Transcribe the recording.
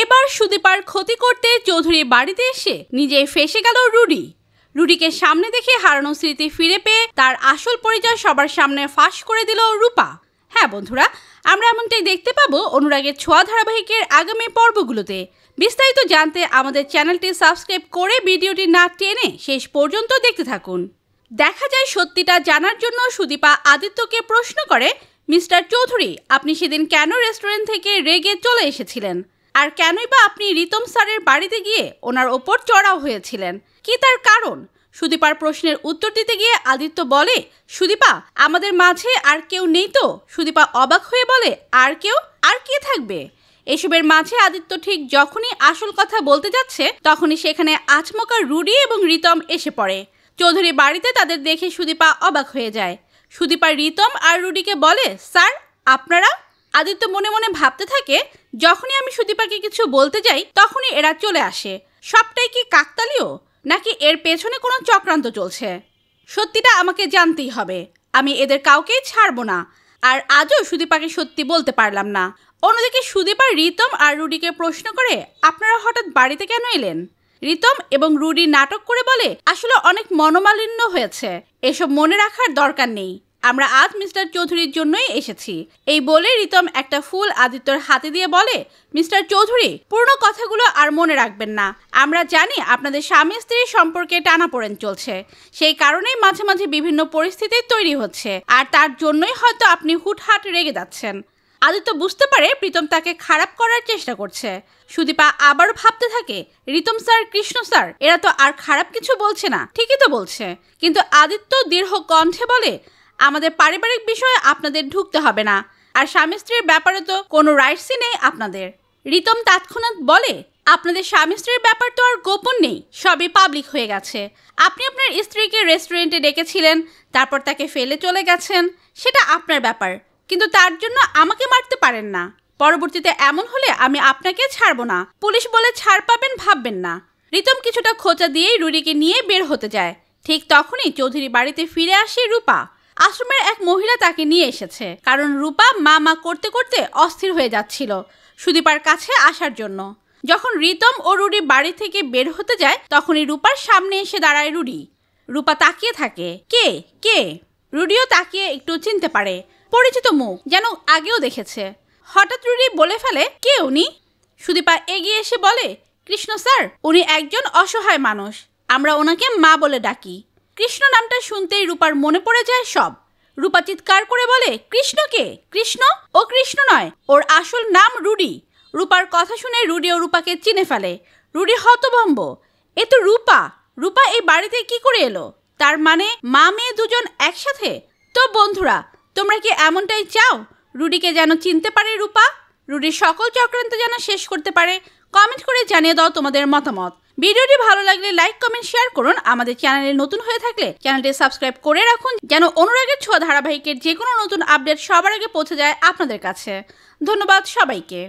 এবার সুদীপার ক্ষতি করতে চৌধুরীর বাড়িতে এসে নিজেই ফেঁসে গেল রুডি। রুডিকে সামনে দেখে হারানো স্মৃতি ফিরে পেয়ে তার আসল পরিচয় সবার সামনে ফাঁস করে দিল রূপা। হ্যাঁ বন্ধুরা, আমরা এমনটাই দেখতে পাবো অনুরাগের ছোঁয়া ধারাবাহিকের আগামী পর্বগুলোতে। বিস্তারিত জানতে আমাদের চ্যানেলটি সাবস্ক্রাইব করে ভিডিওটি না টেনে শেষ পর্যন্ত দেখতে থাকুন। দেখা যায় সত্যিটা জানার জন্য সুদীপা আদিত্যকে প্রশ্ন করে, মিস্টার চৌধুরী, আপনি সেদিন কেন রেস্টুরেন্ট থেকে রেগে চলে এসেছিলেন? আর কেনই বা আপনি রিতম স্যারের বাড়িতে গিয়ে ওনার ওপর চড়াও হয়েছিলেন? কি তার কারণ? সুদীপার প্রশ্নের উত্তর দিতে গিয়ে আদিত্য বলে, সুদীপা, আমাদের মাঝে আর কেউ নেই তো? সুদীপা অবাক হয়ে বলে, আর কেউ? আর কে থাকবে? এসবের মাঝে আদিত্য ঠিক যখনই আসল কথা বলতে যাচ্ছে তখনই সেখানে আচমকা রুডি এবং রিতম এসে পড়ে। চৌধুরী বাড়িতে তাদের দেখে সুদীপা অবাক হয়ে যায়। সুদীপা রিতম আর রুডিকে বলে, স্যার আপনারা? আদিত্য মনে মনে ভাবতে থাকে, যখনই আমি সুদীপাকে কিছু বলতে যাই তখনই এরা চলে আসে। সবটাই কি কাকতালীয়, নাকি এর পেছনে কোনো চক্রান্ত চলছে? সত্যিটা আমাকে জানতেই হবে। আমি এদের কাউকেই ছাড়বো না। আর আজও সুদীপাকে সত্যি বলতে পারলাম না। অন্যদিকে সুদীপা রিতম আর রুডিকে প্রশ্ন করে, আপনারা হঠাৎ বাড়িতে কেন এলেন? রিতম এবং রুডি নাটক করে বলে, আসলে অনেক মনোমালিন্য হয়েছে, এসব মনে রাখার দরকার নেই। আমরা আজ মিস্টার চৌধুরীর জন্যই এসেছি। এই বলে রিতম একটা ফুল আদিত্যর হাতে দিয়ে বলে, মিস্টার চৌধুরী, পুরনো কথাগুলো আর মনে রাখবেন না। আমরা জানি আপনাদের স্বামী স্ত্রীর সম্পর্কে টানাপোড়েন চলছে, সেই কারণেই মাঝে মাঝে বিভিন্ন পরিস্থিতি তৈরি হচ্ছে, আর তার জন্যই হয়তো আপনি হুটহাট রেগে যাচ্ছেন। আদিত্য বুঝতে পারে প্রীতম তাকে খারাপ করার চেষ্টা করছে। সুদীপা আবারও ভাবতে থাকে, রিতম স্যার, কৃষ্ণ স্যার, এরা তো আর খারাপ কিছু বলছে না, ঠিকই তো বলছে। কিন্তু আদিত্য দৃঢ় কণ্ঠে বলে, আমাদের পারিবারিক বিষয়ে আপনাদের ঢুকতে হবে না, আর স্বামী স্ত্রীর ব্যাপারে তো কোনো রাইটসই নেই আপনাদের। রিতম তৎক্ষণাৎ বলে, আপনাদের স্বামী স্ত্রীর ব্যাপার তো আর গোপন নেই, সবই পাবলিক হয়ে গেছে। আপনি আপনার স্ত্রীকে রেস্টুরেন্টে ডেকেছিলেন, তারপর তাকে ফেলে চলে গেছেন, সেটা আপনার ব্যাপার, কিন্তু তার জন্য আমাকে মারতে পারেন না। পরবর্তীতে এমন হলে আমি আপনাকে ছাড়বো না। পুলিশ বলে ছাড় পাবেন ভাববেন না। রিতম কিছুটা খোঁচা দিয়েই রুডিকে নিয়ে বের হতে যায়। ঠিক তখনই চৌধুরী বাড়িতে ফিরে আসে রূপা। আশ্রমের এক মহিলা তাকে নিয়ে এসেছে, কারণ রূপা মা করতে করতে অস্থির হয়ে যাচ্ছিল সুদীপার কাছে আসার জন্য। যখন রিতম ও রুডি বাড়ি থেকে বের হতে যায় তখনই রূপার সামনে এসে দাঁড়ায় রুডি। রূপা তাকিয়ে থাকে, কে কে? রুডিও তাকিয়ে একটু চিনতে পারে, পরিচিত মুখ, যেন আগেও দেখেছে। হঠাৎ রুডি বলে ফেলে, কে উনি? সুদীপা এগিয়ে এসে বলে, কৃষ্ণ স্যার, উনি একজন অসহায় মানুষ, আমরা ওনাকে মা বলে ডাকি। কৃষ্ণ নামটা শুনতেই রূপার মনে পড়ে যায় সব। রূপা চিৎকার করে বলে, কৃষ্ণকে? কৃষ্ণ? ও কৃষ্ণ নয়, ওর আসল নাম রুডি। রূপার কথা শুনে রুডি ও রূপাকে চিনে ফেলে। রুডি হতভম্ব, এ তো রূপা। রূপা এই বাড়িতে কি করে এলো? তার মানে মা মেয়ে দুজন একসাথে? তো বন্ধুরা, তোমরা কি এমনটাই চাও রুডিকে যেন চিনতে পারে রূপা? রুডির সকল চক্রান্ত যেন শেষ করতে পারে? কমেন্ট করে জানিয়ে দাও তোমাদের মতামত। ভিডিওটি ভালো লাগলে লাইক, কমেন্ট, শেয়ার করুন। আমাদের চ্যানেলে নতুন হয়ে থাকলে চ্যানেলটি সাবস্ক্রাইব করে রাখুন, যেন অনুরাগের ছোঁয়া ধারাবাহিকের যে কোনো নতুন আপডেট সবার আগে পৌঁছে যায় আপনাদের কাছে। ধন্যবাদ সবাইকে।